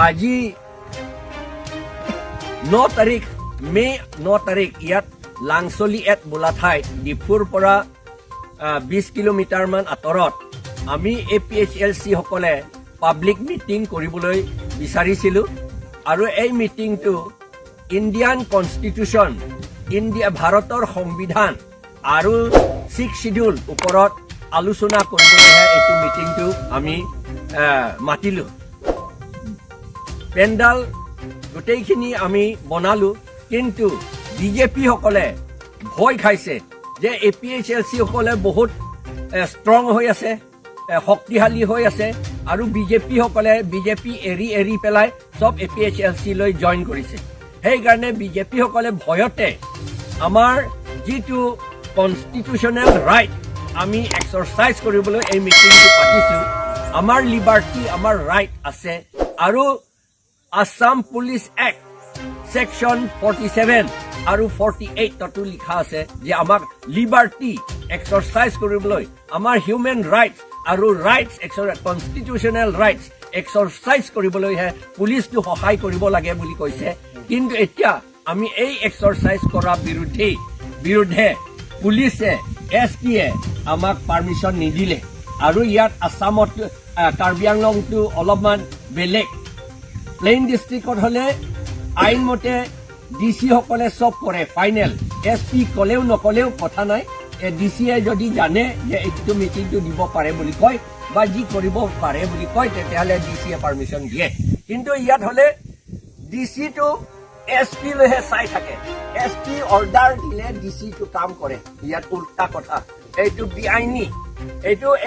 আজি 9 তাৰিখ মে 9 তাৰিখ ইয়াত লাংচলি-1 বোলা ঠাইত ডিফুৰ পৰা 20 কিলোমিটাৰ মান আঁতৰত আমি APHLC সকলে পাব্লিক মিটিং কৰিবলৈ বিচাৰিছিলো আৰু এই মিটিংটো ইণ্ডিয়ান কনষ্টিটিউচন ভাৰতৰ সংবিধান আৰু 6 শিডিউল ওপৰত আলোচনা কৰিবলৈহে এইটো মিটিংটো আমি মাতিলো পেণ্ডাল গোটেইখিনি আমি বনালো কিন্তু বিজেপি সকলে ভয় খাইছে যে APHLC সকলে বহুত ষ্ট্ৰং হৈ আছে শক্তিশালী হৈ আছে আৰু বিজেপি সকলে বিজেপি এৰি পেলাই সব APHLC লৈ জয়েন কৰিছে সেইকাৰণে বিজেপি সকলে ভয়তে আমাৰ যিটো কনষ্টিটিউচনেল ৰাইট আমি এক্সাৰসাইজ কৰিবলৈ এই মিটিংটো পাতিছো আমাৰ লিবাৰ্টি আমাৰ ৰাইট আছে আৰু আসাম পুলিচ এক্ট সেকশন 47 আৰু 48 তটো লিখা আছে যে আমাক লিবাৰ্টি এক্সাৰসাইজ কৰিবলৈ আমাৰ হিউম্যান ৰাইটস আৰু ৰাইটস কনষ্টিটিউচনেল ৰাইটস এক্সাৰসাইজ কৰিবলৈ হে পুলিচটো সহায় কৰিব লাগে বুলি কৈছে কিন্তু এতিয়া আমি এই এক্সাৰসাইজ কৰা বিৰুদ্ধে পুলিচে এছপিয়ে আমাক পাৰমিশন নিদিলে আৰু ইয়াত আসামত কাৰ্বি আংলংটো অলপমান বেলেগ প্লেইন ডিস্ট্ৰিক্টত হলে আইন মতে ডিসি সকলে সব কৰে ফাইনেল এসপি কলেও নকলেও কথা নাই ডিসিয়ে যদি জানে যে এইটো মিটিংটো দিব পাৰে বুলি কয় বা যি কৰিব পাৰে বুলি কয় তেতিয়াহলে ডিসিয়ে পাৰমিশন দিয়ে কিন্তু ইয়াত হলে ডিসি তো এসপি লৈহে চাই থাকে এসপি অৰ্ডাৰ দিলে ডিসি তো কাম কৰে ইয়াত উল্টা কথা এইটো বিআইনী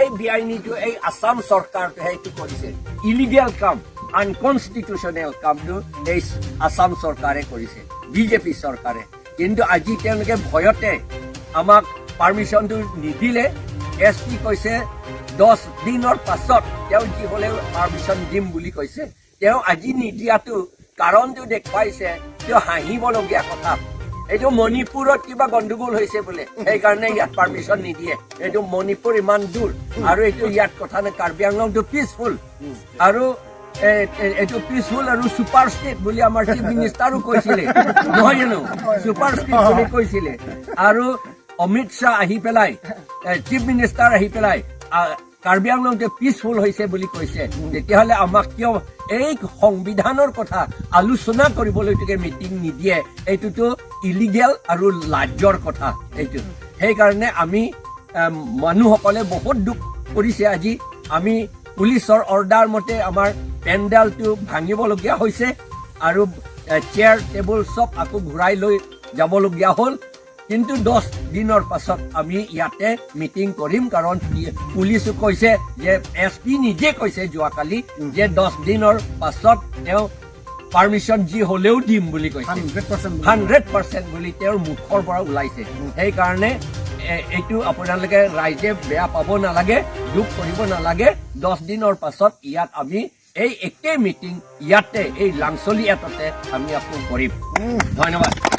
এই বিআইনীটো এই আসাম চৰকাৰটোহে এইটো কৰিছে ইলিগেল কাম আনকনষ্টিটিউচনেল কামটো এই আসাম চৰকাৰে কৰিছে বিজেপি চৰকাৰে কিন্তু আজি তেওঁলোকে ভয়তে আমাক পাৰমিশনটো নিদিলে এসপি কৈছে 10 দিনৰ পাছত তেওঁ যি হলেও পাৰমিশন দিম বুলি কৈছে তেওঁ আজি নিদিয়াটো কাৰণটো দেখুৱাইছে তেওঁ হাঁহিবলগীয়া কথা এইটো মণিপুৰত কিবা গণ্ডগোল হৈছে বোলে সেইকাৰণে ইয়াত পাৰমিশন নিদিয়ে এইটো মণিপুৰ ইমান দূৰ আৰু এইটো ইয়াত কথা নে কাৰ্বি আংলংটো পিছফুল আৰু এইটো পিছফুল আৰু সুপাৰ ষ্টেট বুলি আমাৰ চিফ মিনিষ্টাৰো কৈছিলে নহয় জানো সুপাৰ ষ্টেট বুলি কৈছিলে আৰু অমিত শাহ আহি পেলাই চিফ মিনিষ্টাৰ আহি পেলাই কাৰ্বি আংলংটো পিছফুল হৈছে বুলি কৈছে তেতিয়াহ'লে আমাক কিয় এই সংবিধানৰ কথা আলোচনা কৰিবলৈকে মিটিং নিদিয়ে এইটোতো ইলিগেল আৰু লাজৰ কথা এইটো সেইকাৰণে আমি মানুহসকলে বহুত দুখ কৰিছে আজি আমি পুলিচৰ অৰ্ডাৰ মতে আমাৰ পেণ্ডালটো ভাঙিবলগীয়া হৈছে আৰু চেয়াৰ টেবুল সব আকৌ ঘূৰাই লৈ যাবলগীয়া হ'ল কিন্তু 10 দিনৰ পাছত আমি ইয়াতে মিটিং কৰিম কাৰণ পুলিচে কৈছে যে এসপি নিজে কৈছে যোৱাকালি যে 10 দিনৰ পাছত তেওঁ পাৰমিশন যি হলেও দিম বুলি কৈছে 100% বুলি তেওঁৰ মুখৰ পৰা ওলাইছে সেইকাৰণে এইটো আপোনালোকে ৰাইজে বেয়া পাব নালাগে দুখ কৰিব নালাগে 10 দিনৰ পাছত ইয়াত আমি এই একে মিটিং ইয়াতে এই লাংচলি এটাতে আমি আকৌ কৰিম ধন্যবাদ